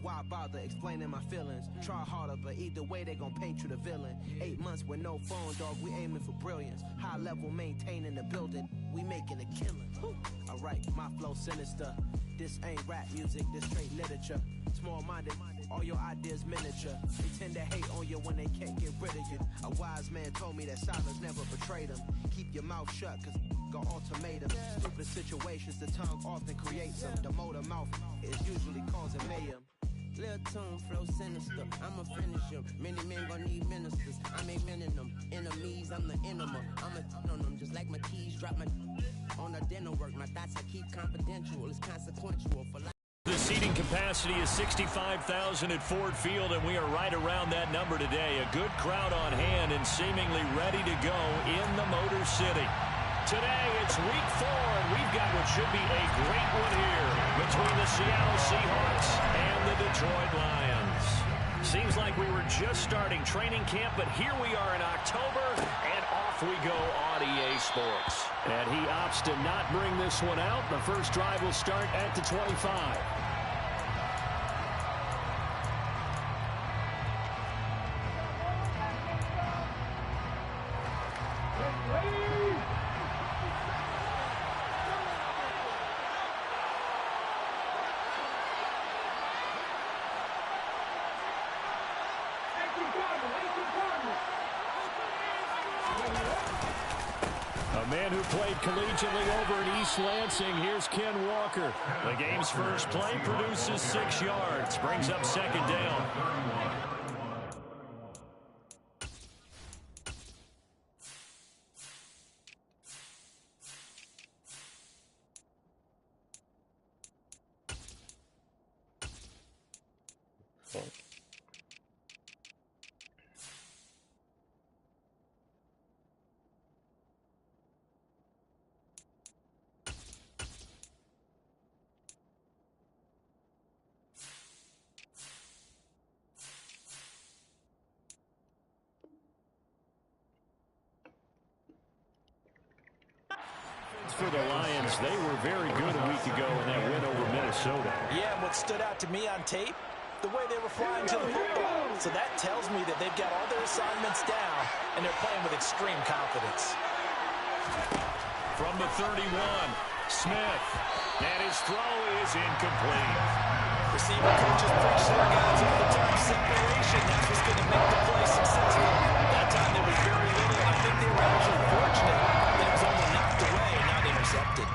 why bother explaining my feelings? Try harder, but either way they gon' paint you the villain. 8 months with no phone, dog, we aiming for brilliance. High level maintaining the building, we making a killing. Alright, my flow sinister. This ain't rap music, this straight literature. Small-minded, all your ideas miniature. They tend to hate on you when they can't get rid of you. A wise man told me that silence never betrayed them. Keep your mouth shut, cause got ultimatum. Stupid situations, the tongue often creates them. The motor mouth is usually causing mayhem. Lil' tune, flow sinister, I'ma finish him. Many men gon' need ministers, I'm a men in them. Enemies, I'm the enema, I'ma on them. Just like my keys, drop my on the dental work. My thoughts I keep confidential, it's consequential for life. The seating capacity is 65,000 at Ford Field, and we are right around that number today. A good crowd on hand and seemingly ready to go in the Motor City. Today, it's week 4, and we've got what should be a great one here between the Seattle Seahawks and the Detroit Lions. Seems like we were just starting training camp, but here we are in October, and off we go on EA Sports. And he opts to not bring this one out. The first drive will start at the 25. A man who played collegiately over in East Lansing, here's Ken Walker. The game's first play produces 6 yards, brings up second down. For the Lions, they were very good a week ago in that win over Minnesota. Yeah, and what stood out to me on tape, the way they were flying to the football. So that tells me that they've got all their assignments down, and they're playing with extreme confidence. From the 31, Smith, and his throw is incomplete. Receiver coaches preach to their guys all the time. Separation, that's what's going to make the play successful. That time there was very little. I think they were actually fortunate that it was only knocked away and not intercepted.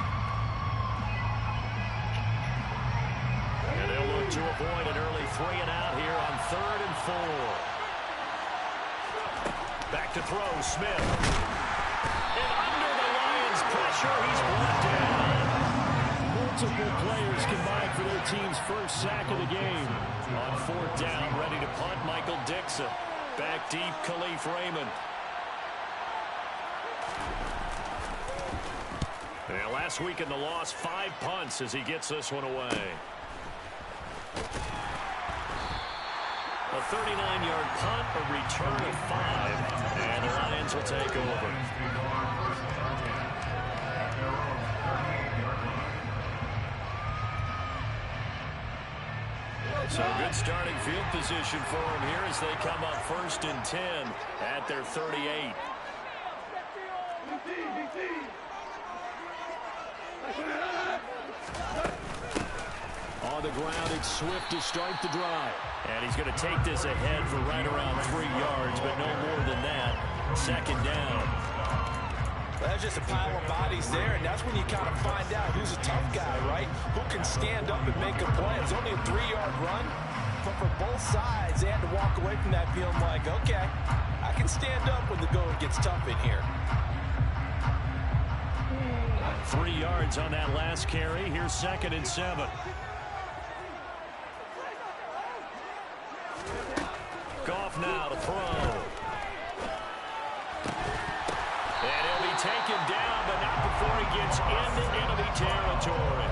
And they'll look to avoid an early 3 and out here on 3rd and 4. Back to throw, Smith. And under the Lions' pressure, he's brought down. Multiple players combined for their team's first sack of the game. On 4th down, ready to punt, Michael Dixon. Back deep, Khalif Raymond. And last week in the loss, 5 punts as he gets this one away. A 39-yard punt, a return of 5, and the Lions will take over. So good starting field position for them here as they come up 1st and 10 at their 38. On the ground, it's Swift to start the drive. And he's going to take this ahead for right around 3 yards, but no more than that. 2nd down. Well, that's just a pile of bodies there, and that's when you kind of find out who's a tough guy, right? Who can stand up and make a play. It's only a 3-yard run, but for both sides, they had to walk away from that feeling like, okay, I can stand up when the going gets tough in here. 3 yards on that last carry. Here's 2nd and 7. Goff now to throw. And he'll be taken down, but not before he gets into enemy territory.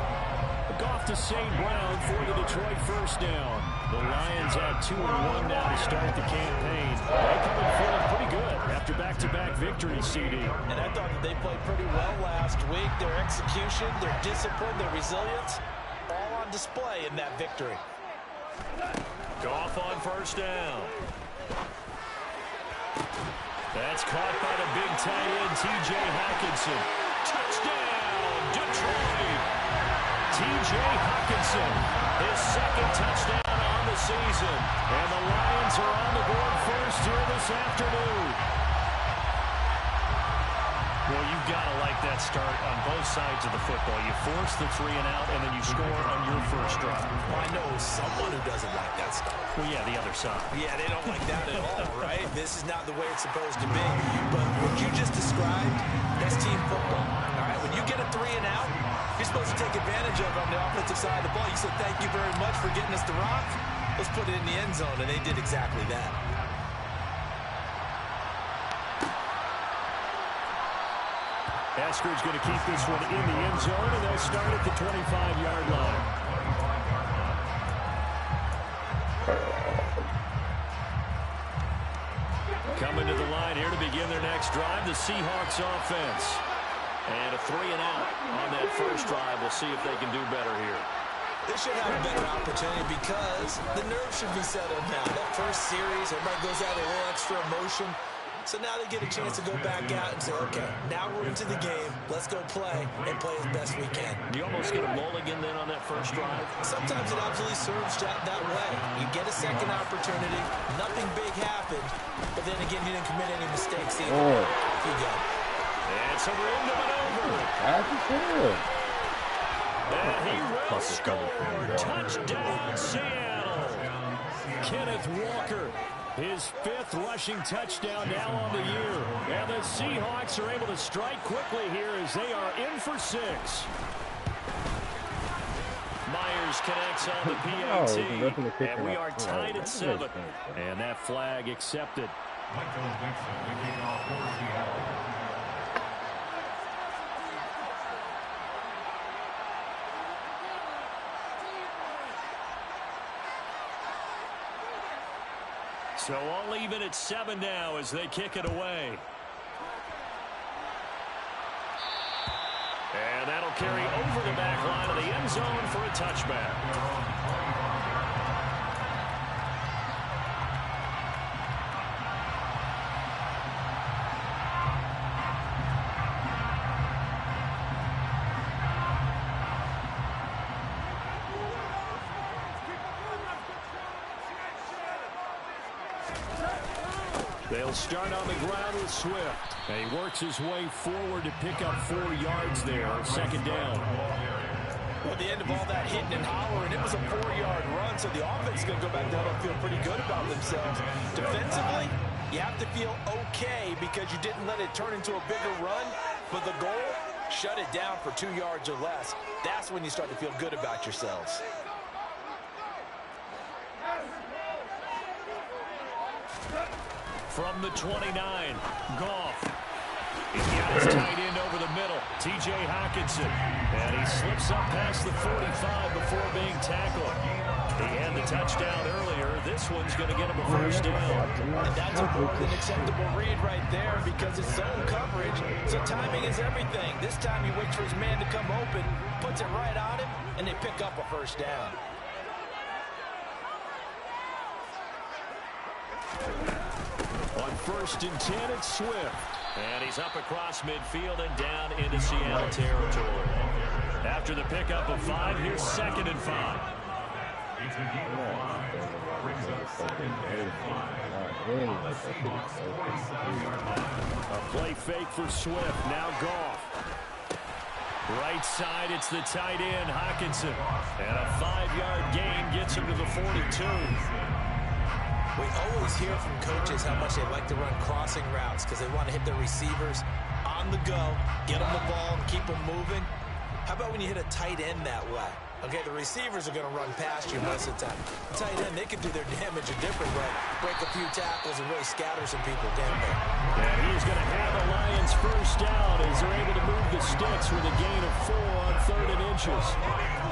Goff to St. Brown for the Detroit first down. The Lions have 2-1 now to start the campaign. They come in feeling pretty good after back-to-back victories, CD. And I thought that they played pretty well last week. Their execution, their discipline, their resilience, all on display in that victory. Goff on first down. That's caught by the big tight end, T.J. Hockenson. Touchdown, Detroit. T.J. Hockenson, his second touchdown on the season. And the Lions are on the board first here this afternoon. Well, you've got to like that start on both sides of the football. You force the 3 and out, and then you score on your first drive. Well, I know someone who doesn't like that start. Well, yeah, the other side. Yeah, they don't like that at all, right? This is not the way it's supposed to be. But what you just described, that's team football. All right, when you get a 3 and out, you're supposed to take advantage of it on the offensive side of the ball. You said, thank you very much for getting us the rock. Let's put it in the end zone, and they did exactly that. Esker's going to keep this one in the end zone, and they'll start at the 25-yard line. Coming to the line here to begin their next drive, the Seahawks offense. And a 3 and out on that first drive. We'll see if they can do better here. They should have a better opportunity because the nerves should be settled now. That first series, everybody goes out a little extra emotion. So now they get a chance to go back out and say, okay, now we're into the game. Let's go play and play as best we can. You almost get a mulligan then on that first drive. Sometimes it absolutely serves that way. You get a second opportunity. Nothing big happened. But then again, you didn't commit any mistakes either. Off you go. And so we're into maneuver. And he will score. Touchdown, Seattle. Kenneth Walker. His 5th rushing touchdown now on the year. And the Seahawks are able to strike quickly here as they are in for 6. Myers connects on the PAT. And we are tied at 7. And that flag accepted. So all even at 7 now as they kick it away. And that'll carry over the back line of the end zone for a touchback. They'll start on the ground with Swift. And he works his way forward to pick up 4 yards there on second down. Well, at the end of all that hitting and hollering, it was a 4-yard run, so the offense is going to go back down and feel pretty good about themselves. Defensively, you have to feel okay because you didn't let it turn into a bigger run, but the goal, shut it down for 2 yards or less. That's when you start to feel good about yourselves. From the 29, Goff. He's got his tight end over the middle, T.J. Hockenson. And he slips up past the 45 before being tackled. He had the touchdown earlier. This one's going to get him a first down. And that's a more than acceptable read right there because it's zone coverage, so timing is everything. This time he waits for his man to come open, puts it right on him, and they pick up a first down. On 1st and 10, it's Swift. And he's up across midfield and down into Seattle territory. After the pickup of 5, here's 2nd and 5. A play fake for Swift. Now Goff. Right side, it's the tight end, Hockenson. And a 5-yard gain gets him to the 42. We always hear from coaches how much they like to run crossing routes because they want to hit their receivers on the go, get them the ball, and keep them moving. How about when you hit a tight end that way? Okay, the receivers are going to run past you most of the time. The tight end, they can do their damage a different way, break a few tackles and really scatter some people down there. And he's going to have the Lions first down as they're able to move the sticks with a gain of 4 on 3rd and inches.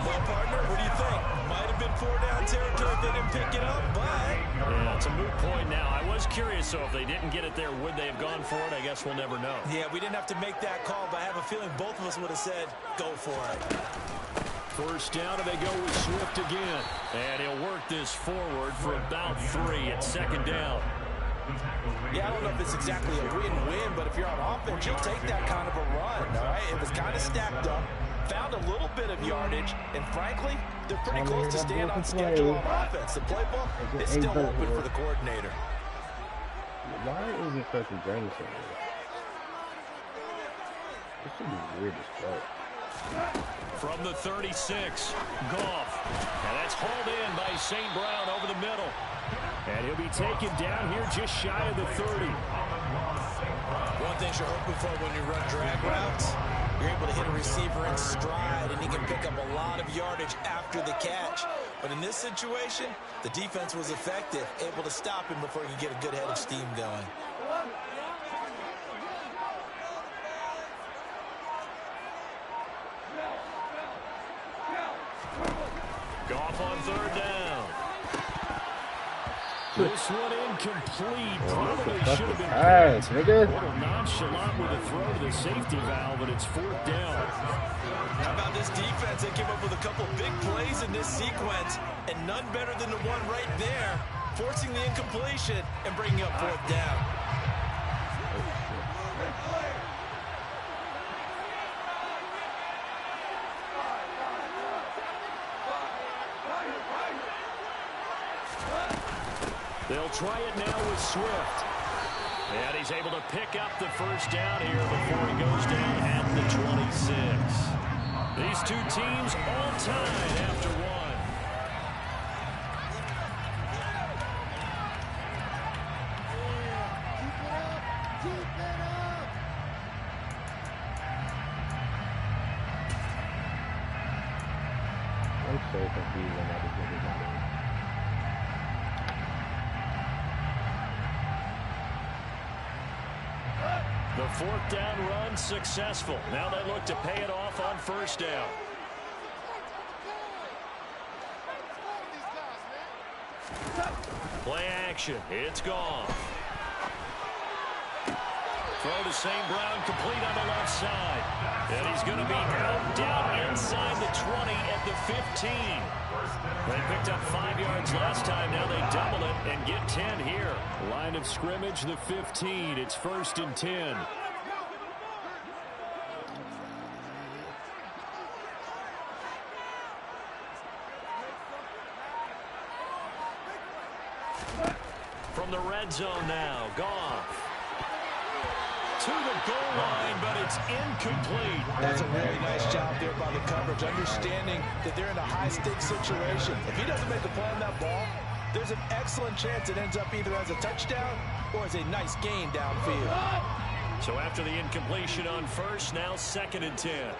Well, partner, what do you think? Might have been 4-down territory if they didn't pick it up, but... Yeah, it's a moot point now. I was curious, so if they didn't get it there, would they have gone for it? I guess we'll never know. Yeah, we didn't have to make that call, but I have a feeling both of us would have said, go for it. First down, and they go with Swift again. And he'll work this forward for about 3 at second down. Yeah, I don't know if it's exactly a win-win, but if you're on offense, you'll take that kind of a run, all right? It was kind of stacked up, found a little bit of yardage, and frankly, they're pretty close to staying on schedule on offense. The playbook is still open for the coordinator. Why is it such a draining service? This should be weird as fuck. From the 36, Goff. And that's hauled in by St. Brown over the middle. And he'll be taken down here just shy of the 30. One thing you're hoping for when you run drag routes, you're able to hit a receiver in stride, and he can pick up a lot of yardage after the catch. But in this situation, the defense was effective, able to stop him before he could get a good head of steam going. Goff on third down. This one incomplete. Probably should have been pass, nigga. A little nonchalant with a throw to the safety valve, but it's fourth down. How about this defense? They came up with a couple big plays in this sequence, and none better than the one right there, forcing the incompletion and bringing up fourth down. They'll try it now with Swift. And he's able to pick up the first down here before he goes down at the 26. These two teams all tied after one. Keep it up! I'm so confused on how this nigga's not in. The fourth down run successful. Now they look to pay it off on first down. Play action. It's gone. Throw to St. Brown, complete on the left side. And he's going to be out down inside the 20 at the 15. They picked up 5 yards last time. Now they double it and get 10 here. Line of scrimmage, the 15. It's 1st and 10. From the red zone now, Goff. To the goal line, but it's incomplete. That's a really nice job there by the coverage, understanding that they're in a high-stakes situation. If he doesn't make a play on that ball, there's an excellent chance it ends up either as a touchdown or as a nice gain downfield. So after the incompletion on first, now 2nd and 10.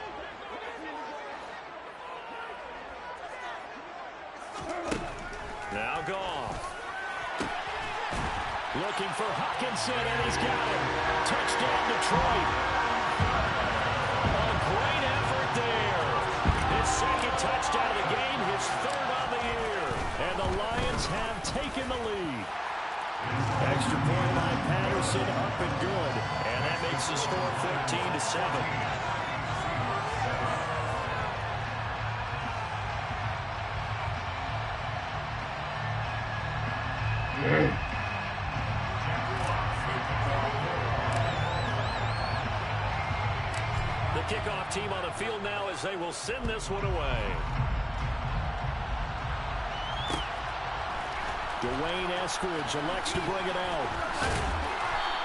Now Goff. Looking for Hutchinson, and he's got him. Touchdown, Detroit. A great effort there. His 2nd touchdown of the game, his 3rd on the year. And the Lions have taken the lead. Extra point by Patterson, up and good. And that makes the score 14-7. The kickoff team on the field now as they will send this one away. Dwayne Eskridge elects to bring it out.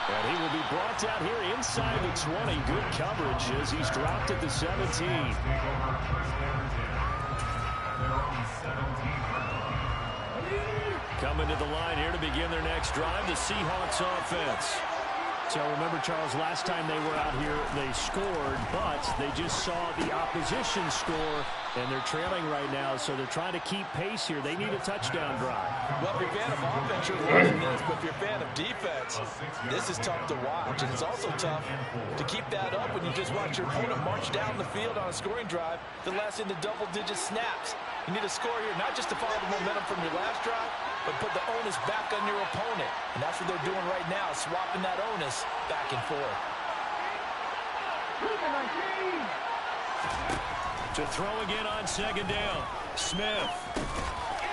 And he will be brought down here inside the 20. Good coverage as he's dropped at the 17. Coming to the line here to begin their next drive, the Seahawks offense. So remember, Charles, last time they were out here, they scored, but they just saw the opposition score, and they're trailing right now, so they're trying to keep pace here. They need a touchdown drive. Well, if you're a fan of offense, you're loving this, but if you're a fan of defense, this is tough to watch, and it's also tough to keep that up when you just watch your opponent march down the field on a scoring drive that lasts into double-digit snaps. You need a score here, not just to follow the momentum from your last drive, but put the onus back on your opponent. And that's what they're doing right now, swapping that onus back and forth. To throw again on second down. Smith.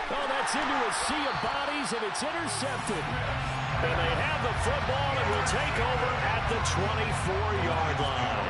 Oh, that's into a sea of bodies, and it's intercepted. And they have the football and will take over at the 24-yard line.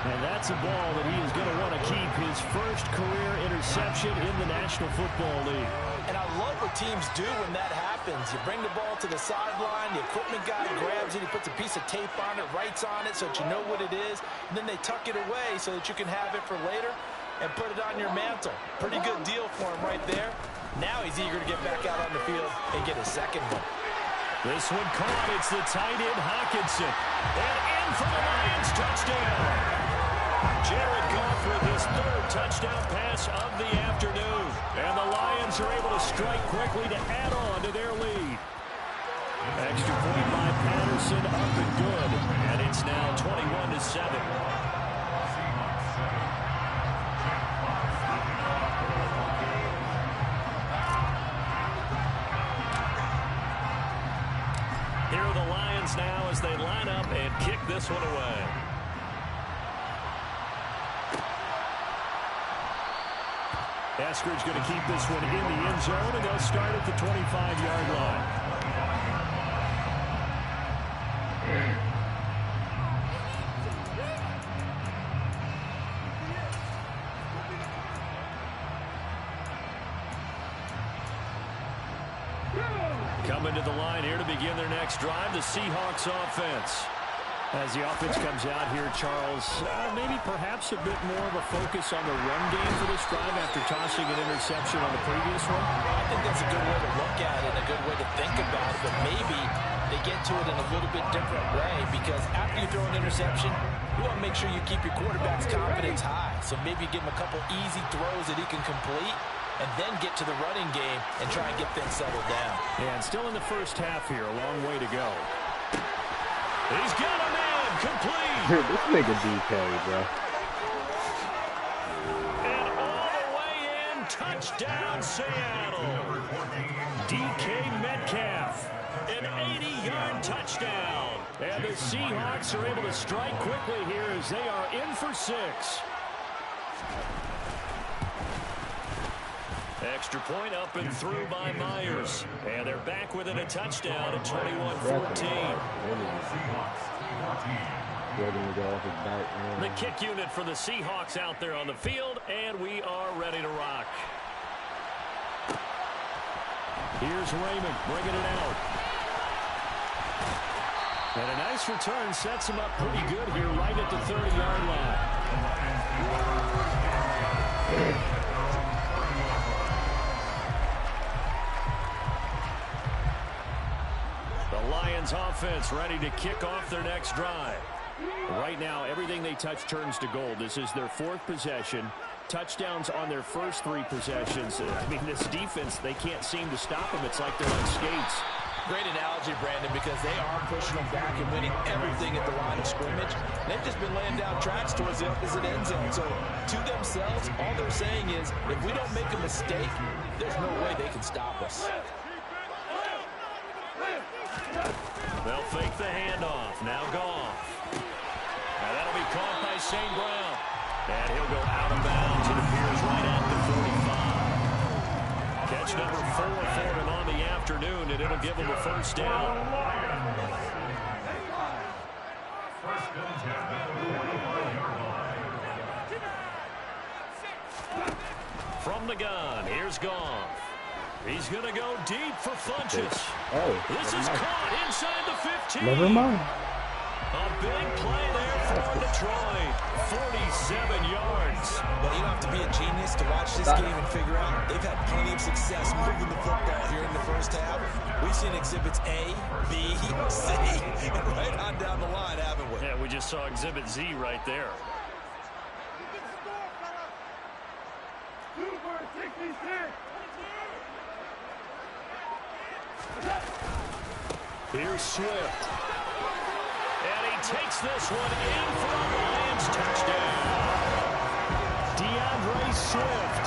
And that's a ball that he is going to want to keep, his first career interception in the National Football League. And I love what teams do when that happens. You bring the ball to the sideline, the equipment guy grabs it, he puts a piece of tape on it, writes on it so that you know what it is, and then they tuck it away so that you can have it for later and put it on your mantle. Pretty good deal for him right there. Now he's eager to get back out on the field and get his second one. This one caught. It's the tight end, Hawkinson. And in for the Lions, touchdown. Jared Goff with his third touchdown pass of the afternoon. And the Lions are able to strike quickly to add on to their lead. Extra point by Patterson, up and good. And it's now 21-7. Here are the Lions now as they line up and kick this one away. Eskridge going to keep this one in the end zone, and they'll start at the 25-yard line. Coming to the line here to begin their next drive, the Seahawks offense. As the offense comes out here, Charles, maybe perhaps a bit more of a focus on the run game for this drive after tossing an interception on the previous one? I think that's a good way to look at it, a good way to think about it, but maybe they get to it in a little bit different way because after you throw an interception, you want to make sure you keep your quarterback's confidence high. So maybe give him a couple easy throws that he can complete and then get to the running game and try and get things settled down. And still in the first half here, a long way to go. He's got a man, complete. Dude, this nigga DK, bro. And all the way in, touchdown Seattle. DK Metcalf, an 80-yard touchdown. And the Seahawks are able to strike quickly here as they are in for 6. Extra point up and through by Myers. And they're back within a touchdown at 21-14. The kick unit for the Seahawks out there on the field, and we are ready to rock. Here's Raymond bringing it out. And a nice return sets him up pretty good here right at the 30-yard line. Lions offense ready to kick off their next drive. Right now, everything they touch turns to gold. This is their 4th possession. Touchdowns on their first 3 possessions. I mean, this defense, they can't seem to stop them. It's like they're on skates. Great analogy, Brandon, because they are pushing them back and winning everything at the line of scrimmage. They've just been laying down tracks towards the opposite end zone. So, to themselves, all they're saying is, if we don't make a mistake, there's no way they can stop us. They'll fake the handoff. Now Goff. Now that'll be caught by St. Brown. And he'll go out of bounds. It appears right at the 45. Catch number 4 for him on the afternoon, and it'll give him a first down. From the gun, here's Goff. He's going to go deep for Funchess. Oh, this is caught inside the 15. Never mind. A big play there for Detroit. 47 yards. Well, you don't have to be a genius to watch this game and figure out they've had plenty of success moving the football here in the first half. We've seen exhibits A, B, C, and right on down the line, haven't we? Yeah, we just saw exhibit Z right there. Here's Swift. And he takes this one in for a Lions touchdown. DeAndre Swift,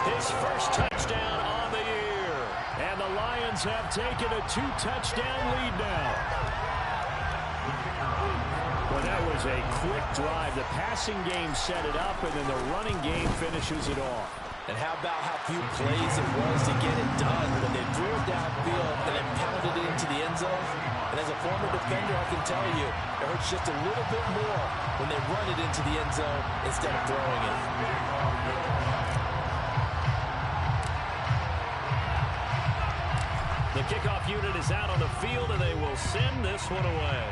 his first touchdown on the year. And the Lions have taken a 2-touchdown lead now. Well, that was a quick drive. The passing game set it up, and then the running game finishes it off. And how about how few plays it was to get it done when they threw it downfield and then pounded it into the end zone? And as a former defender, I can tell you, it hurts just a little bit more when they run it into the end zone instead of throwing it. The kickoff unit is out on the field, and they will send this one away.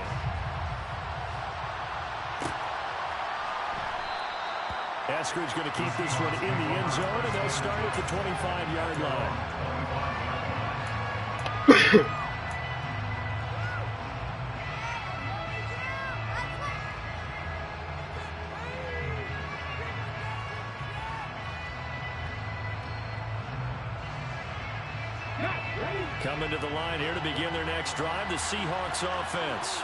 Eskridge going to keep this one in the end zone, and they'll start at the 25-yard line. Coming to the line here to begin their next drive, the Seahawks offense.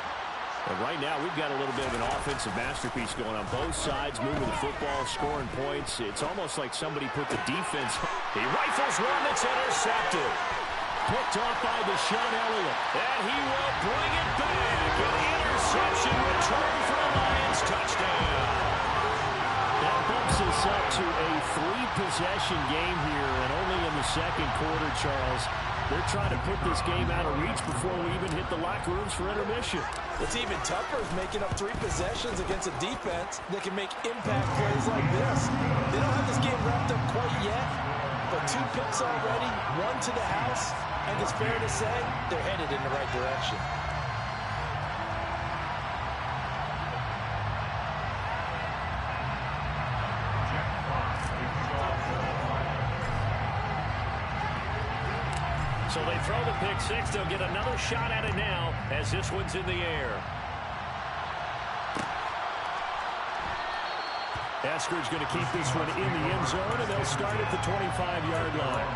And right now, we've got a little bit of an offensive masterpiece going on both sides, moving the football, scoring points. It's almost like somebody put the defense. He rifles one that's intercepted. Picked off by Deshaun Elliott. And he will bring it back. An interception return for a Lions touchdown. That bumps us up to a 3-possession game here, and only in the second quarter, Charles. They're trying to put this game out of reach before we even hit the locker rooms for intermission. What's even tougher is making up 3 possessions against a defense that can make impact plays like this. They don't have this game wrapped up quite yet, but 2 picks already, 1 to the house, and it's fair to say they're headed in the right direction. So they throw the pick 6. They'll get another shot at it now as this one's in the air. Eskridge going to keep this one in the end zone, and they'll start at the 25-yard line.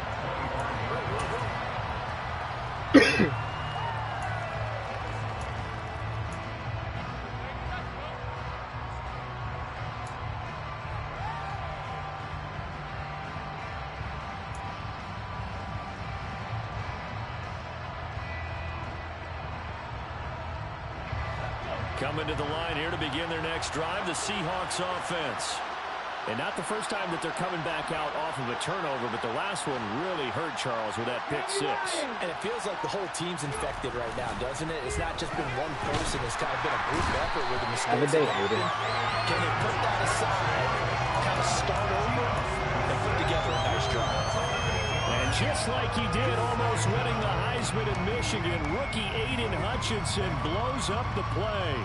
Coming to the line here to begin their next drive, the Seahawks offense. And not the first time that they're coming back out off of a turnover, but the last one really hurt Charles with that pick 6. And it feels like the whole team's infected right now, doesn't it? It's not just been one person. It's kind of been a group effort with the mistakes. Can they put that aside, kind of start over, and put together a nice drive? And just like he did, almost winning the Heisman in Michigan, rookie Aiden Hutchinson blows up the play.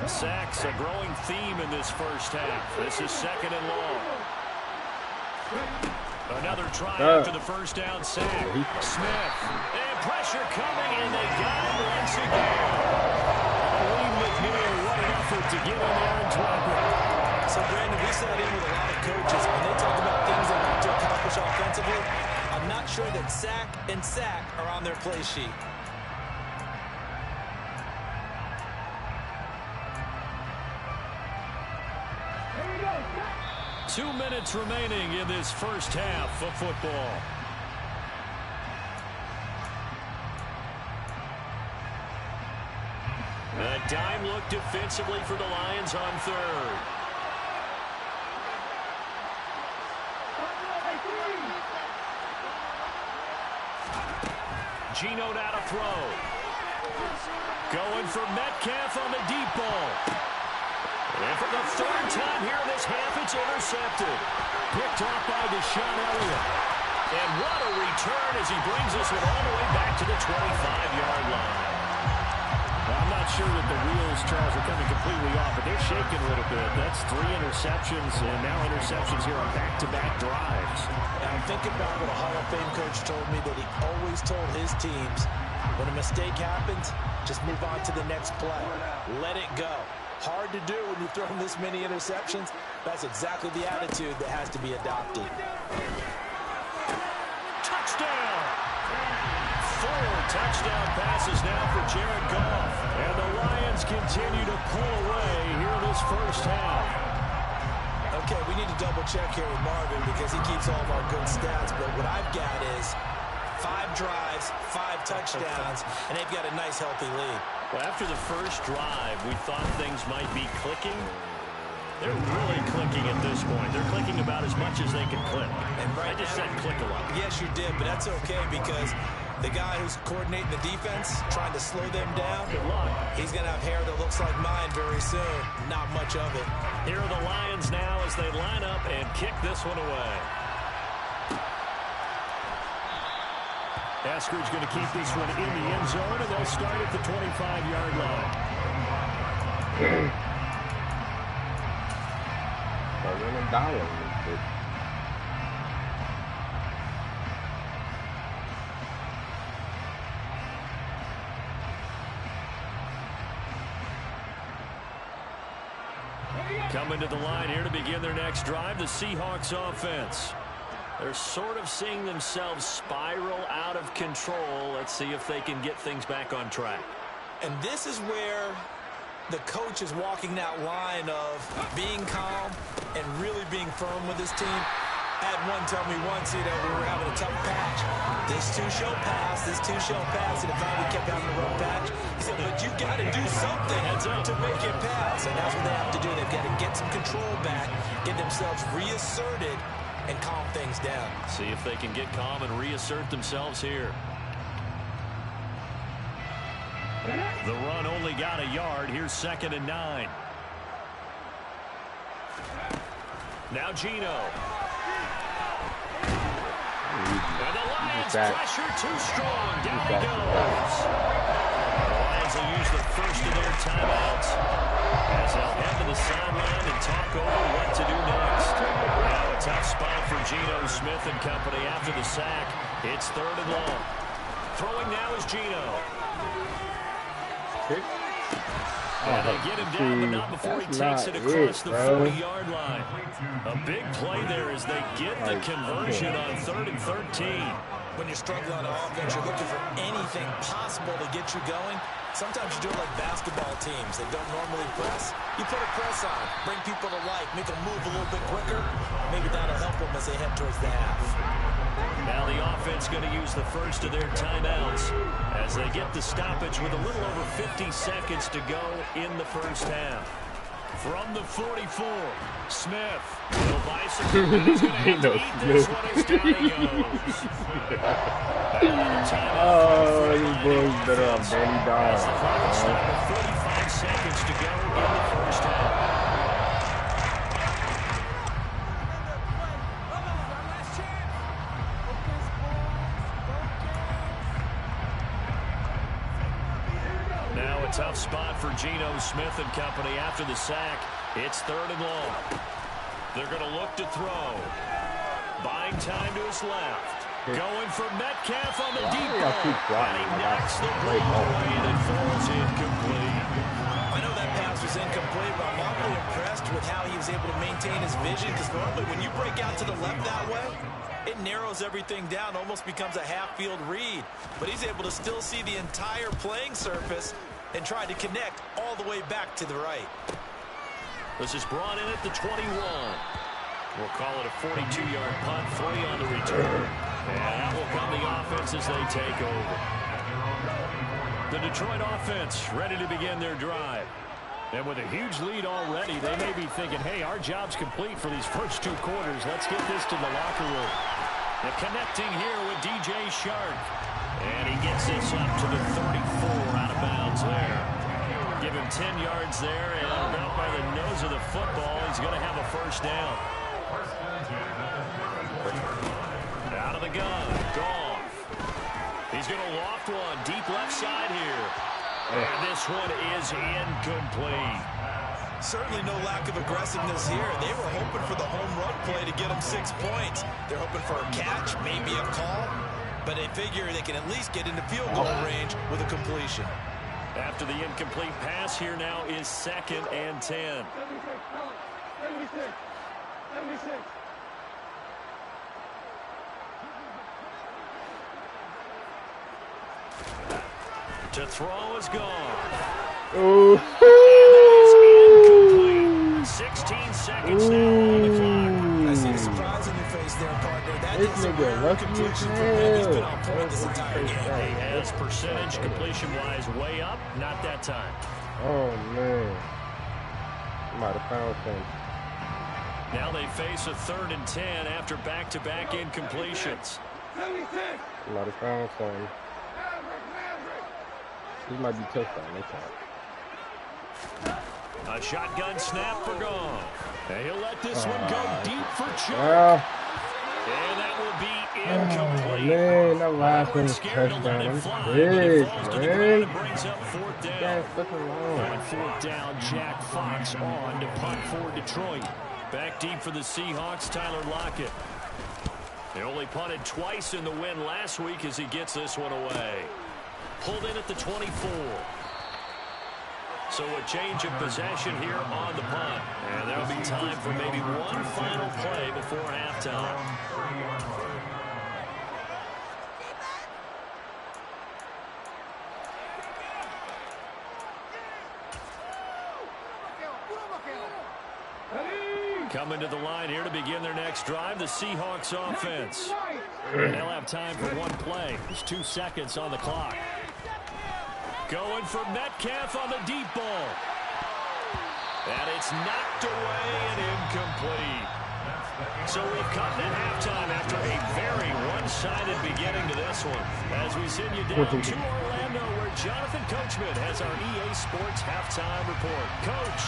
Sacks, a growing theme in this first half. This is 2nd and long. Another try after the first down sack. Smith. And pressure coming, and they got him once again. Lee McNeil, what an effort to get in there and drop it. So, Brandon, we sat in with a lot of coaches, and they talk about things they want to accomplish offensively. I'm not sure that sack and sack are on their play sheet. 2 minutes remaining in this first half of football. A dime look defensively for the Lions on 3rd. Geno now to throw. Going for Metcalf on the deep ball. And for the 3rd time here in this half, it's intercepted. Picked off by Deshaun Elliott. And what a return as he brings this one all the way back to the 25-yard line. Well, I'm not sure that the wheels, Charles, are coming completely off, but they're shaking a little bit. That's 3 interceptions, and now interceptions here on back-to-back drives. Now, think about what a Hall of Fame coach told me, that he always told his teams, when a mistake happens, just move on to the next play. Let it go. Hard to do when you throw this many interceptions. That's exactly the attitude that has to be adopted. Touchdown! 4 touchdown passes now for Jared Goff. And the Lions continue to pull away here this first half. Okay, we need to double check here with Marvin because he keeps all of our good stats. But what I've got is 5 drives, 5 touchdowns, and they've got a nice, healthy lead. Well, after the first drive, we thought things might be clicking. They're really clicking at this point. They're clicking about as much as they can click. And right I just said click a lot. Yes, you did, but that's okay because the guy who's coordinating the defense, trying to slow them down, Good luck. he's going to have hair that looks like mine very soon. Not much of it. Here are the Lions now as they line up and kick this one away. Eskridge going to keep this one in the end zone, and they'll start at the 25-yard line. Coming to the line here to begin their next drive, the Seahawks offense. They're sort of seeing themselves spiral out of control. Let's see if they can get things back on track. And this is where the coach is walking that line of being calm and really being firm with his team. I had one tell me once, we were having a tough patch. This two shall pass, this two shall pass, and if we kept having a rough patch, he said, but you got to do something to make it pass. And that's what they have to do. They've got to get some control back, get themselves reasserted, and calm things down. See if they can get calm and reassert themselves here. The run only got a yard. Here's 2nd and 9. Now Geno. And the Lions pressure too strong. Down he goes. The Lions will use the first of their timeouts as they'll head to the sideline and talk over what to do next. Now a tough spot for Geno Smith and company after the sack. It's 3rd and long. Throwing now is Geno. And they get him down, but not before he takes it across the 40-yard line. A big play there as they get the conversion on 3rd and 13. When you're struggling on offense, you're looking for anything possible to get you going. Sometimes you do it like basketball teams that don't normally press. You put a press on, bring people to life, make them move a little bit quicker. Maybe that'll help them as they head towards the half. Now the offense going to use the first of their timeouts as they get the stoppage with a little over 50 seconds to go in the first half. From the 44, Smith. Little bicycle. He's going to have to eat this one as down he goes. Oh, these boys better have Danny Dog. As the clock is down to 35 seconds to go in the first half. Tough spot for Geno Smith and company after the sack. It's 3rd and long. They're going to look to throw. Buying time to his left. Going for Metcalf on the deep ball. And he knocks the ball away and it falls incomplete. I know that pass was incomplete, but I'm awfully impressed with how he was able to maintain his vision, because normally when you break out to the left that way, it narrows everything down, almost becomes a half-field read. But he's able to still see the entire playing surface and tried to connect all the way back to the right. This is brought in at the 21. We'll call it a 42-yard punt, 3 on the return. And that will come the offense as they take over. The Detroit offense ready to begin their drive. And with a huge lead already, they may be thinking, hey, our job's complete for these first 2 quarters. Let's get this to the locker room. They're connecting here with DJ Shark. And he gets this up to the 34 out of bounds there. Give him 10 yards there, and about by the nose of the football, he's going to have a first down. Out of the gun, Goff. He's going to loft one, deep left side here. And this one is incomplete. Certainly no lack of aggressiveness here. They were hoping for the home run play to get them 6 points. They're hoping for a catch, maybe a call. But they figure they can at least get into field goal range with a completion. After the incomplete pass, here now is 2nd and 10. To throw is gone. Ooh. And that is incomplete. 16 seconds now on the clock. I see the surprise on your face there, partner. That This is a nigga rare lucky completion as from him. He's been hell. on point this entire game. He has percentage completion-wise way up. Not that time. Oh, man. I might have found something. Now they face a 3rd and 10 after back-to-back incompletions. I might have found something. This might be touchdown next time. A shotgun snap for Goff. And he'll let this one go deep for Chuck. And that will be incomplete. Man, that last one was touchdown. I'm big, man. Brings up 4th down. That's fucking long. On 4th down, Jack Fox on to punt for Detroit. Back deep for the Seahawks, Tyler Lockett. They only punted twice in the win last week as he gets this one away. Pulled in at the 24. So a change of possession here on the punt. And there'll be time for maybe one final play before halftime. Coming to the line here to begin their next drive, the Seahawks offense. And they'll have time for one play. There's 2 seconds on the clock. Going for Metcalf on the deep ball. And it's knocked away and incomplete. So we've come to halftime after a very one-sided beginning to this one. As we send you down to Orlando, where Jonathan Coachman has our EA Sports halftime report. Coach.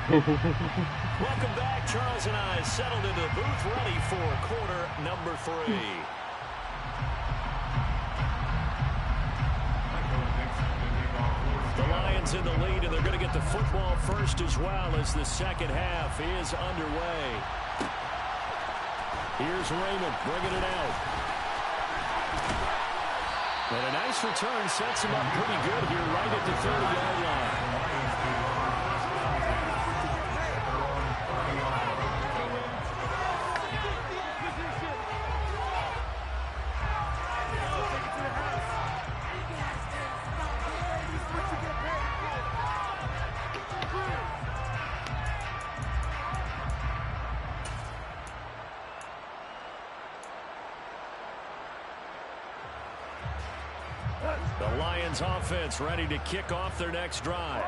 Welcome back. Charles and I settled into the booth, ready for quarter number 3. The Lions in the lead, and they're going to get the football first as well as the second half is underway. Here's Raymond bringing it out. And a nice return sets him up pretty good here right at the 30-yard line. The Lions offense ready to kick off their next drive.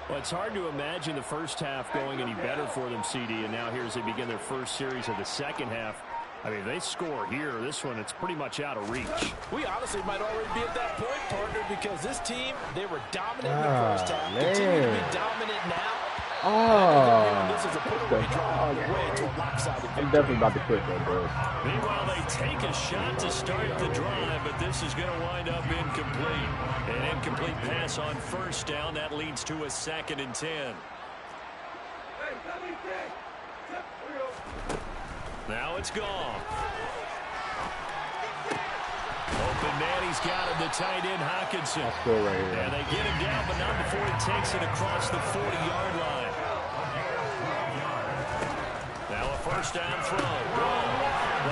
Well, it's hard to imagine the first half going any better for them, CD, and now here as they begin their first series of the second half. I mean, they score here. This one, it's pretty much out of reach. We honestly might already be at that point, partner, because this team, they were dominant in the first half. Man. Continue to be dominant now. This is a put away drive on the way to a lopsided victory. I'm definitely about to quit though, bro. Meanwhile, they take a shot to start the drive, but this is going to wind up incomplete. An incomplete pass on first down. That leads to a 2nd and 10. Now it's gone. Open man, he's got him, the tight end Hawkinson. I'll score right here. And they get him down, but not before he takes it across the 40-yard line. Now a first down throw.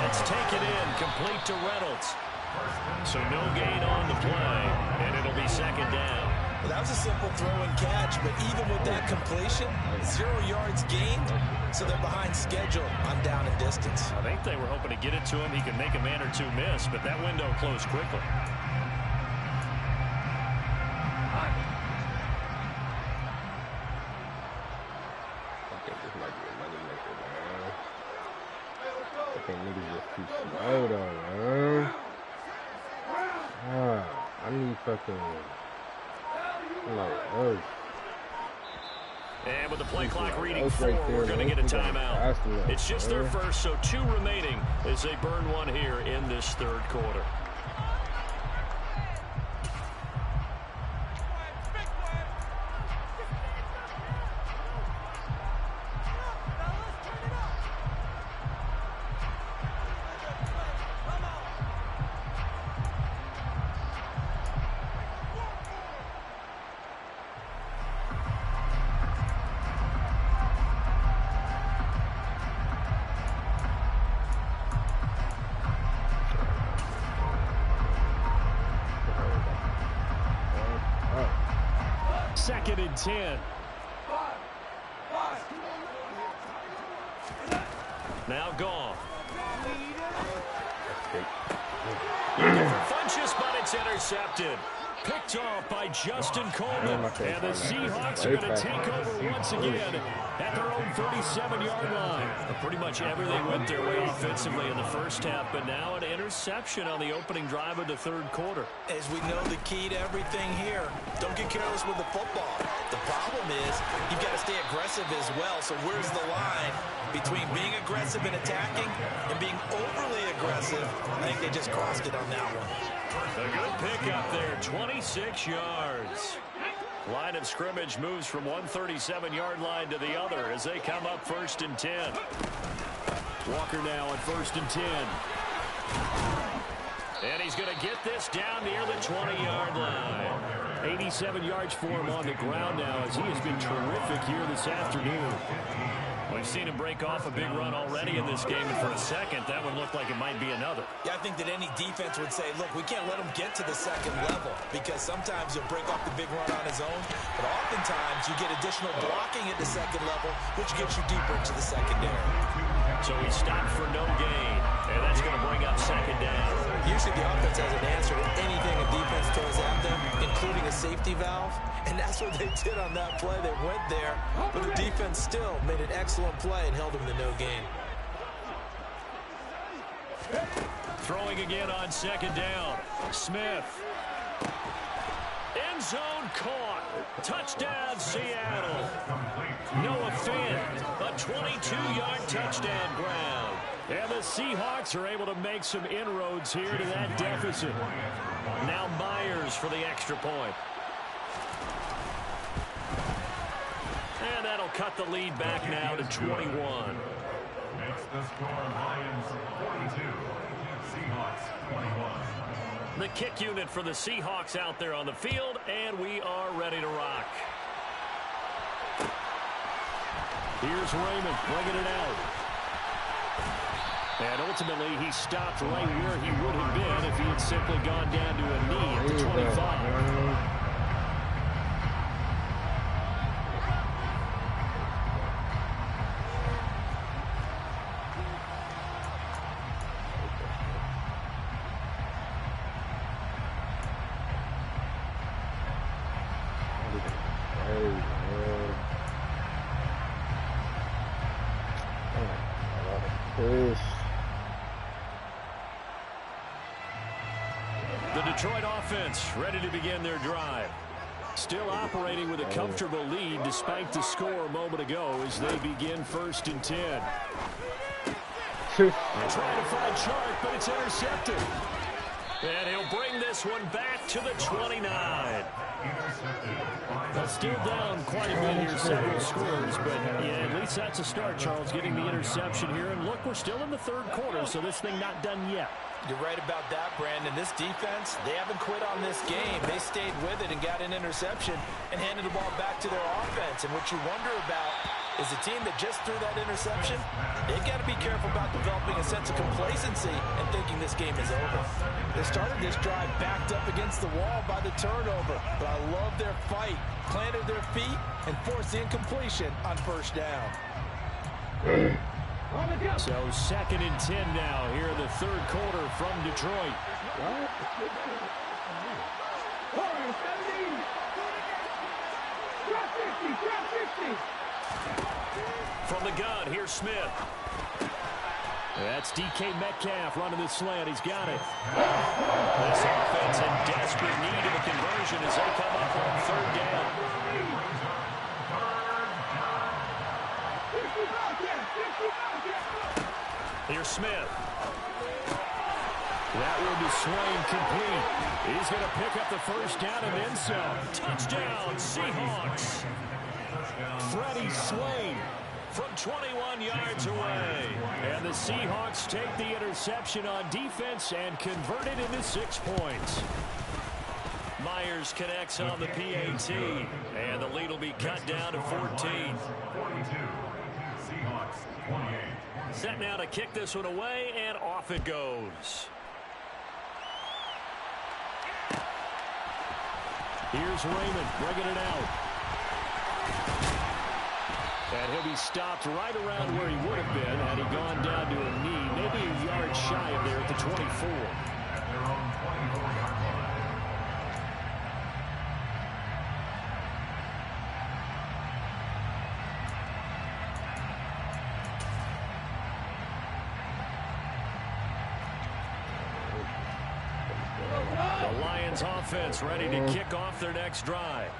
That's taken in, complete to Reynolds. So no gain on the play, and it'll be 2nd down. Well, that was a simple throw and catch, but even with that completion, 0 yards gained, so they're behind schedule on down and distance. I think they were hoping to get it to him. He could make a man or two miss, but that window closed quickly. I think niggas just too slow though, man. I need fucking like Earth. And with the play clock reading 4, right there, we're going to get a timeout. enough, It's just their first, so 2 remaining as they burn one here in this 3rd quarter. 2nd and 10. Now gone. Looking for Funchess, but it's intercepted. Picked off by Justin Coleman. And the Seahawks are going to take over once again at their own 37-yard line. Pretty much everything went their way offensively in the first half, but now an interception on the opening drive of the third quarter. As we know, the key to everything here, don't get careless with the football. The problem is you've got to stay aggressive as well. So where's the line between being aggressive and attacking and being overly aggressive? I think they just crossed it on that one. A good pickup there, 26 yards. Line of scrimmage moves from one 37-yard line to the other as they come up 1st and 10. Walker now on 1st and 10. And he's going to get this down near the 20-yard line. 87 yards for him on the ground now as he has been terrific here this afternoon. We've seen him break off a big run already in this game, and for a second, that one looked like it might be another. Yeah, I think that any defense would say, look, we can't let him get to the second level because sometimes he'll break off the big run on his own, but oftentimes you get additional blocking at the second level, which gets you deeper into the secondary. So he stopped for no gain, and that's going to bring up 2nd down. Usually the offense has an answer to anything a defense throws at them, including a safety valve, and that's what they did on that play. They went there, but the defense still made an excellent play and held them to no gain. Throwing again on 2nd down. Smith. End zone caught. Touchdown, Seattle. Noah Fant, a 22-yard touchdown ground. And the Seahawks are able to make some inroads here to that deficit. Now Myers for the extra point. And that'll cut the lead back now to 21. Makes the score Lions 42, Seahawks 21. The kick unit for the Seahawks out there on the field, and we are ready to rock. Here's Raymond bringing it out. And ultimately, he stopped right where he would have been if he had simply gone down to a knee at the 25. The Detroit offense ready to begin their drive. Still operating with a comfortable lead despite the score a moment ago as they begin 1st and 10. Trying to find Chark, but it's intercepted. And he'll bring this one back to the 29. Still down quite a bit here, several scores, but yeah, at least that's a start, Charles, getting the interception here. And look, we're still in the third quarter, so this thing not done yet. You're right about that, Brandon. This defense, they haven't quit on this game. They stayed with it and got an interception and handed the ball back to their offense. And what you wonder about is the team that just threw that interception, they've got to be careful about developing a sense of complacency and thinking this game is over. They started this drive backed up against the wall by the turnover, but I love their fight, planted their feet, and forced the incompletion on 1st down. So 2nd and 10 now here in the third quarter from Detroit. From the gun, here's Smith. That's DK Metcalf running the slant. He's got it. This offense in desperate need of a conversion as they come up on 3rd down. Here's Smith. That one to Swain complete. He's going to pick up the 1st down and then some. Touchdown, Seahawks. Freddie Swain from 21 yards away. And the Seahawks take the interception on defense and convert it into 6 points. Myers connects on the PAT. And the lead will be cut down to 14. 42, Seahawks 28. Set now to kick this one away, and off it goes. Here's Raymond bringing it out. And he'll be stopped right around where he would have been had he gone down to a knee, maybe a yard shy of there at the 24. At their own 24-yard line. The Lions offense ready to kick off their next drive.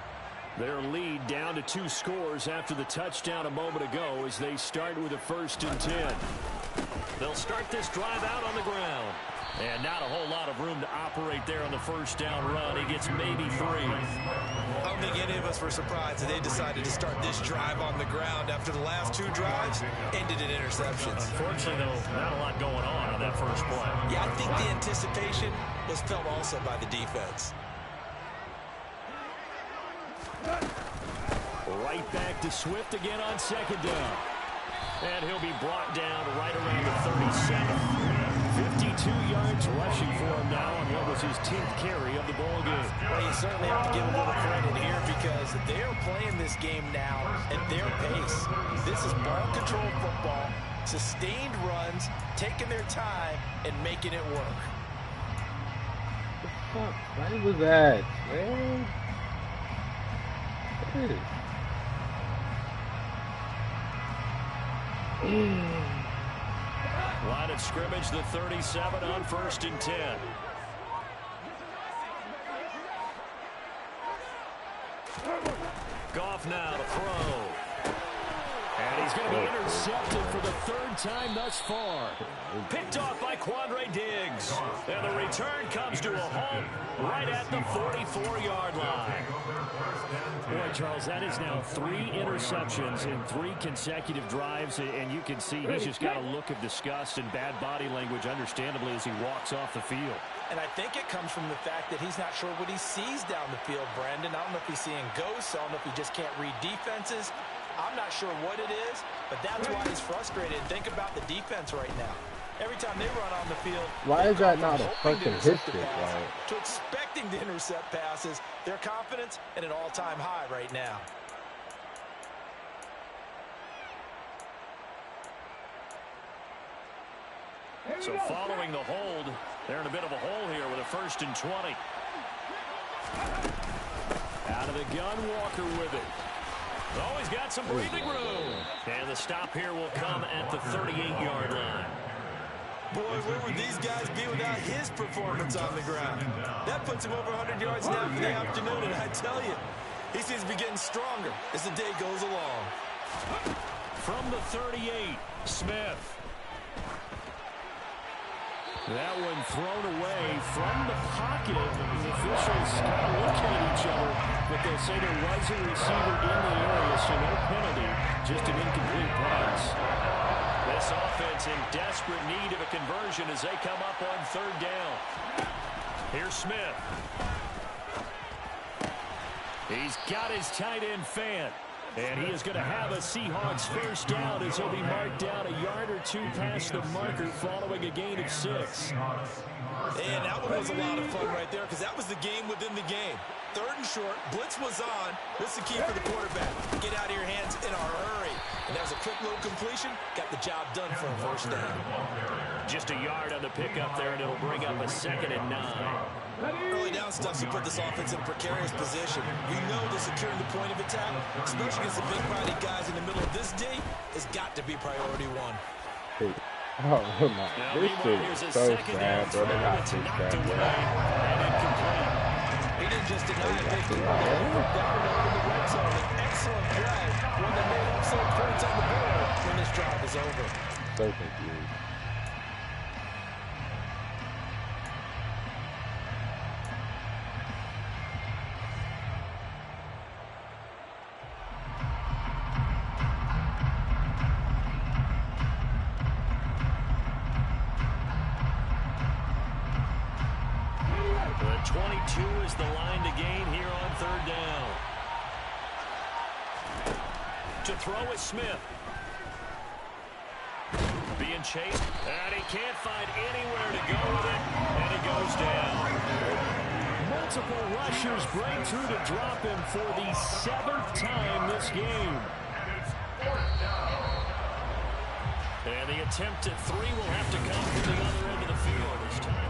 Their lead down to 2 scores after the touchdown a moment ago as they start with a 1st and 10. They'll start this drive out on the ground. And not a whole lot of room to operate there on the 1st down run. He gets maybe 3. I don't think any of us were surprised that they decided to start this drive on the ground after the last 2 drives ended in interceptions. Unfortunately, though, not a lot going on that first play. Yeah, I think the anticipation was felt also by the defense. Right back to Swift again on 2nd down. And he'll be brought down right around the 37. 52 yards rushing for him now on what was his 10th carry of the ball game. Well, you certainly have to give a little credit here because they are playing this game now at their pace. This is ball control football, sustained runs, taking their time, and making it work. What the fuck was that, man? Line of scrimmage, the 37 on 1st and 10. Goff now to throw. And he's going to be intercepted for the 3rd time thus far. Picked off by Quandre Diggs. And the return comes to a halt right at the 44-yard line. Boy, Charles, that is now 3 interceptions in 3 consecutive drives, and you can see he's just got a look of disgust and bad body language, understandably, as he walks off the field. And I think it comes from the fact that he's not sure what he sees down the field, Brandon. I don't know if he's seeing ghosts. I don't know if he just can't read defenses. I'm not sure what it is, but that's why he's frustrated. Think about the defense right now. Every time they run on the field, why is that not a fucking history? To expecting to intercept passes, their confidence at an all-time high right now. So following the hold, they're in a bit of a hole here with a 1st and 20. Out of the gun, Walker with it. Oh, he's got some breathing room. And the stop here will come at the 38-yard line. Boy, where would these guys be without his performance on the ground? That puts him over 100 yards now for the afternoon, and I tell you, he seems to be getting stronger as the day goes along. From the 38, Smith. That one thrown away from the pocket. The officials kind of looking at each other, but they'll say there was a receiver in the area, so no penalty, just an incomplete pass. This offense in desperate need of a conversion as they come up on 3rd down. Here's Smith. He's got his tight end Fant. And he is going to have a Seahawks 1st down as he'll be marked down a yard or 2 past the marker following a gain of 6. And that one was a lot of fun right there because that was the game within the game. 3rd and short, blitz was on. What's the key for the quarterback? Get out of your hands in a hurry. And that was a quick little completion. Got the job done for a 1st down. Just a yard on the pickup there, and it'll bring up a 2nd and 9. Early down stuff to put this offense in a precarious position. We know that securing the point of attack, especially against the big body guys in the middle of this D, has got to be priority 1. Hey. Oh my, this is so sad, bro. They're not too bad. He didn't just deny it, they down in the red zone. An excellent play, one that made excellent points on the board when this drive is over. So confused. The 22 is the line to gain here on 3rd down. To throw is Smith. Being chased, and he can't find anywhere to go with it, and he goes down. Multiple rushers break through to drop him for the 7th time this game. And the attempt at 3 will have to come from the other end of the field this time.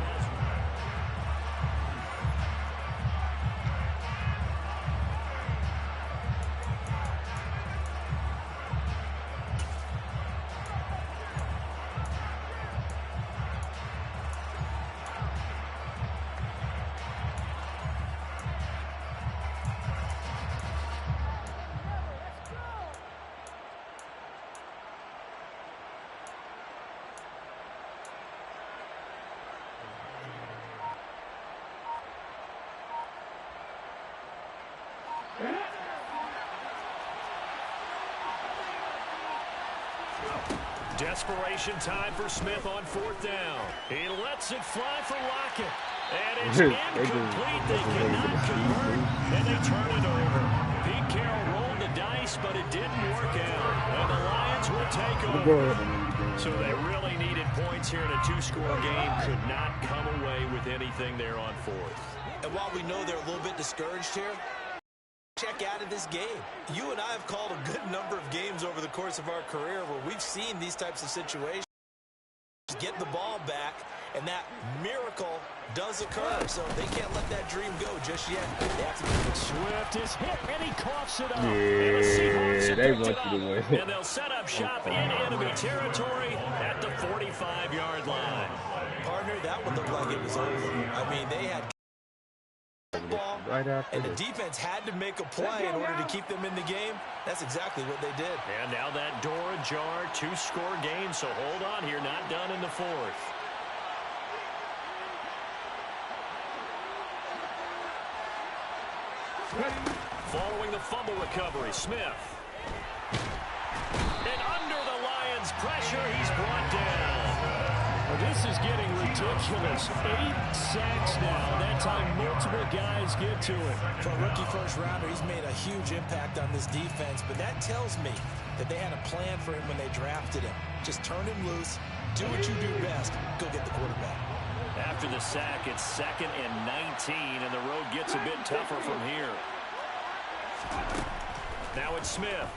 Desperation time for Smith on 4th down. He lets it fly for Lockett. And it's incomplete. They cannot convert, and they turn it over. Pete Carroll rolled the dice, but it didn't work out. And the Lions will take over. So they really needed points here in a 2-score game. Could not come away with anything there on 4th. And while we know they're a little bit discouraged here, check out of this game. You and I have called a good number of games over the course of our career where we've seen these types of situations. Get the ball back, and that miracle does occur. So they can't let that dream go just yet. Swift is hit, and he coughs it up. Yeah, they want you to win. And they'll set up shop in enemy territory at the 45-yard line. Partner, that would look like it was over. I mean, they had ball, right after and the defense had to make a play in order to keep them in the game. That's exactly what they did. And now that door ajar, 2-score game, so hold on here, not done in the 4th. Following the fumble recovery, Smith. And under the Lions' pressure, he's brought down. Well, this is getting ridiculous. 8 sacks now. That time, multiple guys get to it. For a rookie first-rounder, he's made a huge impact on this defense, but that tells me that they had a plan for him when they drafted him. Just turn him loose, do what you do best, go get the quarterback. After the sack, it's 2nd and 19, and the road gets a bit tougher from here. Now it's Smith.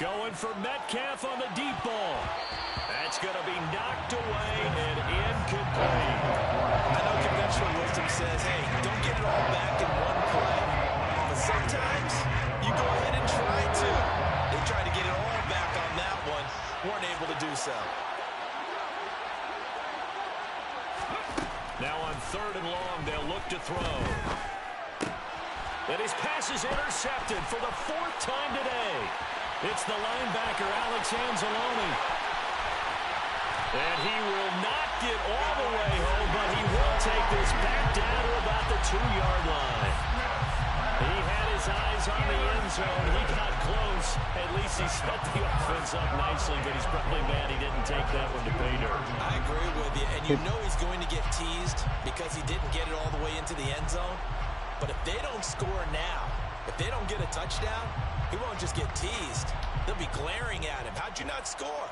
Going for Metcalf on the deep ball. That's going to be knocked away and incomplete. I know conventional wisdom says, hey, don't get it all back in one play. But sometimes you go ahead and try to. They tried to get it all back on that one. Weren't able to do so. Now on 3rd and long, they'll look to throw. And his pass is intercepted for the 4th time today. It's the linebacker, Alex Anzalone. And he will not get all the way home, but he will take this back down to about the 2-yard line. He had his eyes on the end zone. He got close. At least he set the offense up nicely, but he's probably mad he didn't take that one to pay dirt. I agree with you, and you know he's going to get teased because he didn't get it all the way into the end zone. But if they don't score now, if they don't get a touchdown, he won't just get teased. They'll be glaring at him. How'd you not score?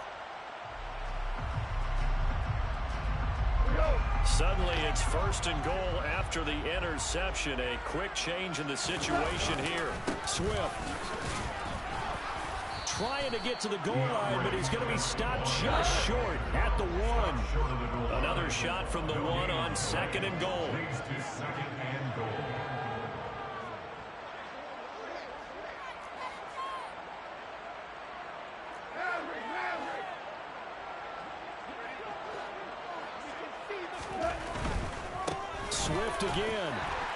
Suddenly, it's 1st and goal after the interception. A quick change in the situation here. Swift trying to get to the goal line, but he's going to be stopped just short at the 1. Another shot from the 1 on 2nd and goal. Swift again.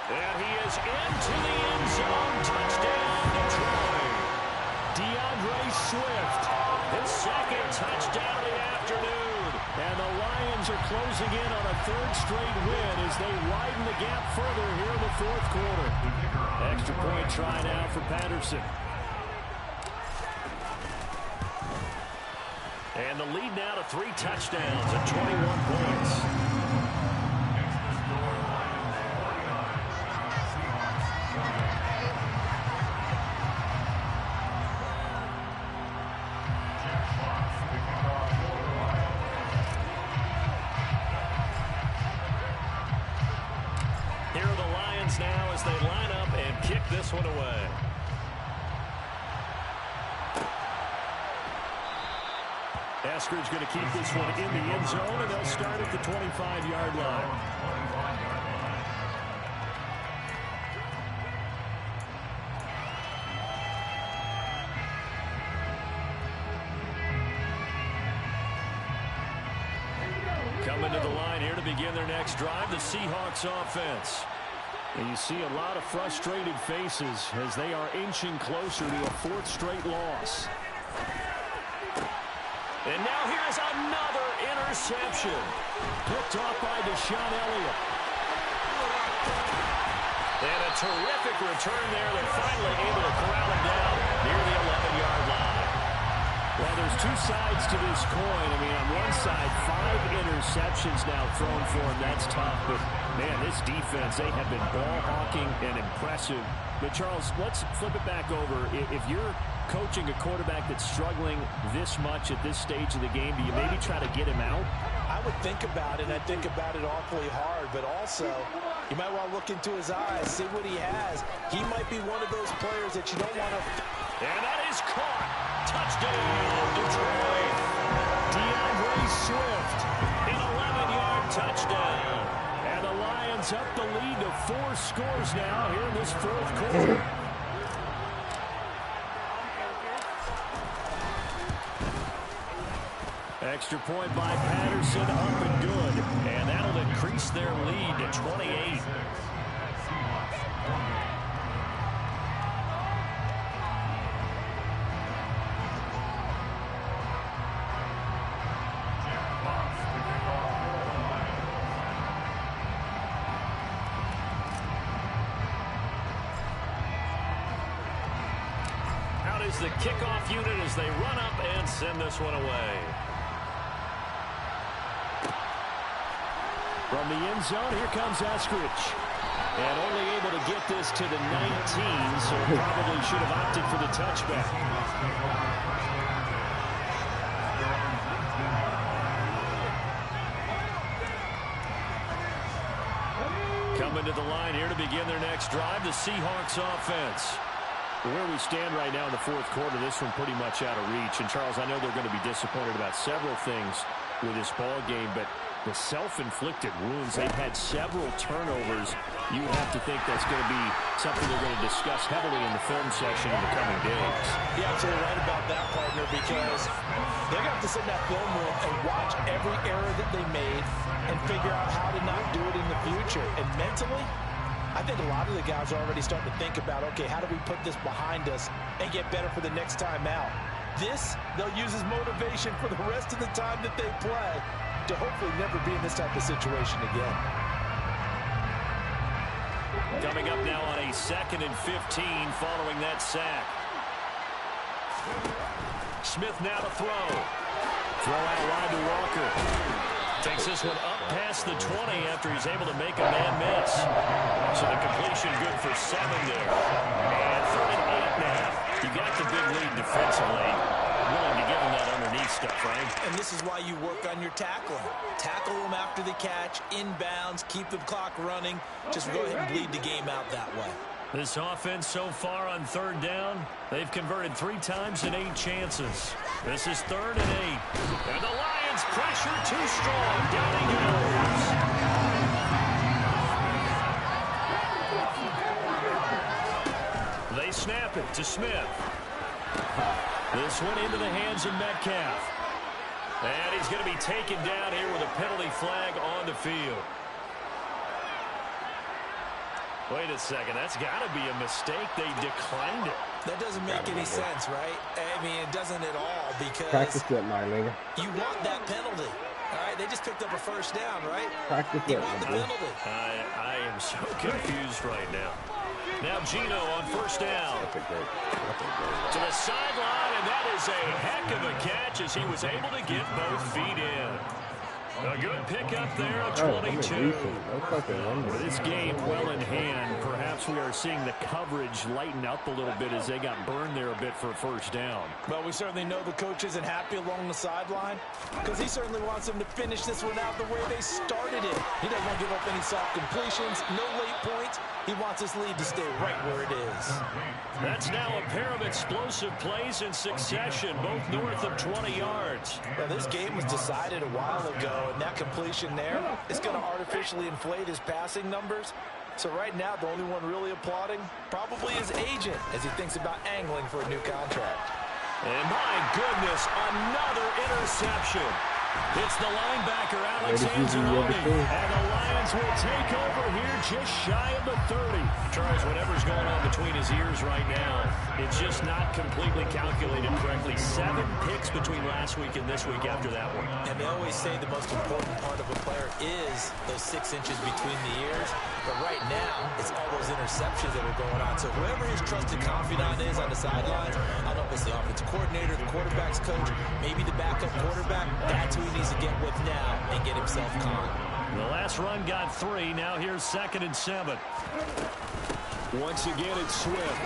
And he is into the end zone. Touchdown, Detroit. DeAndre Swift. His 2nd touchdown of the afternoon. And the Lions are closing in on a 3rd straight win as they widen the gap further here in the 4th quarter. Extra point try now for Patterson. And the lead now to 3 touchdowns and 21 points. hands now as they line up and kick this one away. Eskridge going to keep this one in the end zone, and they'll start at the 25-yard line. Coming to the line here to begin their next drive, the Seahawks offense. And you see a lot of frustrated faces as they are inching closer to a fourth straight loss. And now here's another interception. Picked off by Deshaun Elliott. And a terrific return there. They're finally able to corral him down near the 11-yard line. Well, there's two sides to this coin. I mean, on one side, 5 interceptions now thrown for him. That's tough. But, man, this defense, they have been ball-hawking and impressive. But, Charles, let's flip it back over. If you're coaching a quarterback that's struggling this much at this stage of the game, do you maybe try to get him out? I would think about it. I think about it awfully hard. But also, you might want to look into his eyes, see what he has. He might be one of those players that you don't want to... And that is caught. Touchdown, Detroit. DeAndre Swift, an 11-yard touchdown. And the Lions up the lead to 4 scores now here in this fourth quarter. Extra point by Patterson, up and good. And that'll increase their lead to 28. Out is the kickoff unit as they run up and send this one away. From the end zone, here comes Eskridge. And only able to get this to the 19, so probably should have opted for the touchback. Coming to the line here to begin their next drive, the Seahawks offense. Where we stand right now in the fourth quarter, this one pretty much out of reach. And, Charles, I know they're going to be disappointed about several things with this ball game, but the self-inflicted wounds, they've had several turnovers. You would have to think that's going to be something they're going to discuss heavily in the film section in the coming days. You're absolutely right about that, partner, because they're going to have to sit in that film room and watch every error that they made and figure out how to not do it in the future. And mentally, I think a lot of the guys are already starting to think about, okay, how do we put this behind us and get better for the next time out? This, they'll use as motivation for the rest of the time that they play to hopefully never be in this type of situation again. Coming up now on a 2nd and 15 following that sack. Smith now to throw. Throw out wide to Walker. Takes this one up past the 20 after he's able to make a man miss. So the completion good for 7 there. And 3rd and 8 now. You got the big lead defensively. Willing to give him that underneath stuff, right? And this is why you work on your tackling. Tackle them after the catch, inbounds, keep the clock running. Just go ahead and bleed the game out that way. This offense so far on 3rd down, they've converted 3 times in 8 chances. This is 3rd and 8. And the Lions pressure too strong. Down he goes. They snap it to Smith. This one into the hands of Metcalf. And he's going to be taken down here with a penalty flag on the field. Wait a second, that's got to be a mistake. They declined it. That doesn't make any sense, right? I mean, it doesn't at all, because practice it, my nigga. You want that penalty. All right, they just picked up a 1st down, right? Practice you it, want the boy. penalty. I am so confused right now. Now Gino on 1st down. That's a great. To the sideline, and that is a heck of a catch as he was able to get both feet in. A good pickup there, a 22. This game well in hand. Perhaps we are seeing the coverage lighten up a little bit as they got burned there a bit for a first down. Well, we certainly know the coach isn't happy along the sideline because he certainly wants them to finish this one out the way they started it. He doesn't want to give up any soft completions, no late points. He wants his lead to stay right where it is. That's now a pair of explosive plays in succession, both north of 20 yards. Now, this game was decided a while ago, and that completion there is going to artificially inflate his passing numbers. So right now, the only one really applauding probably his agent as he thinks about angling for a new contract. And my goodness, another interception. It's the linebacker, Alex Anzalone, and the Lions will take over here just shy of the 30. Charles, whatever's going on between his ears right now, it's just not completely calculated correctly. 7 picks between last week and this week after that one. And they always say the most important part of a player is those 6 inches between the ears. But right now, it's all those interceptions that are going on. So whoever his trusted confidant is on the sidelines, I don't know if it's the offensive coordinator, the quarterback's coach, maybe the backup quarterback, that's who he needs to get with now and get himself calm. The last run got 3. Now here's 2nd and 7. Once again, it's Swift.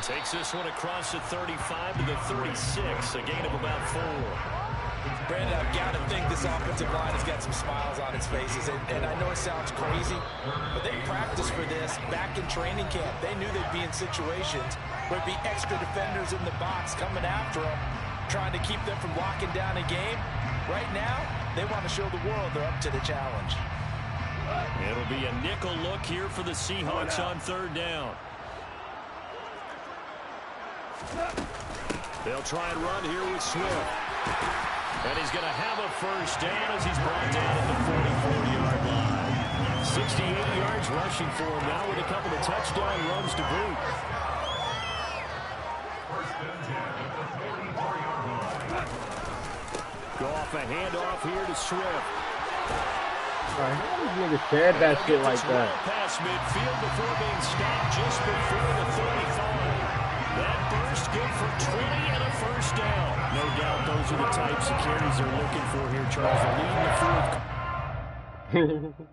Takes this one across the 35 to the 36, a gain of about 4. Brandon, I've got to think this offensive line has got some smiles on its faces. And I know it sounds crazy, but they practiced for this back in training camp. They knew they'd be in situations where there'd be extra defenders in the box coming after them, trying to keep them from locking down a game. Right now, they want to show the world they're up to the challenge. It'll be a nickel look here for the Seahawks on 3rd down. They'll try and run here with Swift. And he's going to have a first down as he's brought down at the 44-yard line. 68 yards rushing for him now with a couple of touchdown runs to boot. Go off a handoff here to Swift. These niggas said that shit like that. Past midfield before being stopped just before the 35. That burst good for 20 and a first down. No doubt those are the types of carries they're looking for here, Charles. Leading the fourth.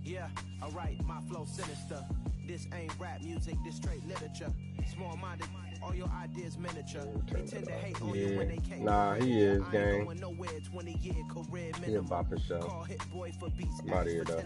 Yeah, alright, my flow sinister. This ain't rap music, this straight literature. Small-minded, all your ideas miniature. They tend to hate on you when they can't. Nah, he is, gang. Nowhere, 20-year career He a minimum. bop for sure. Call hit boy for beats. I'm out of here, though.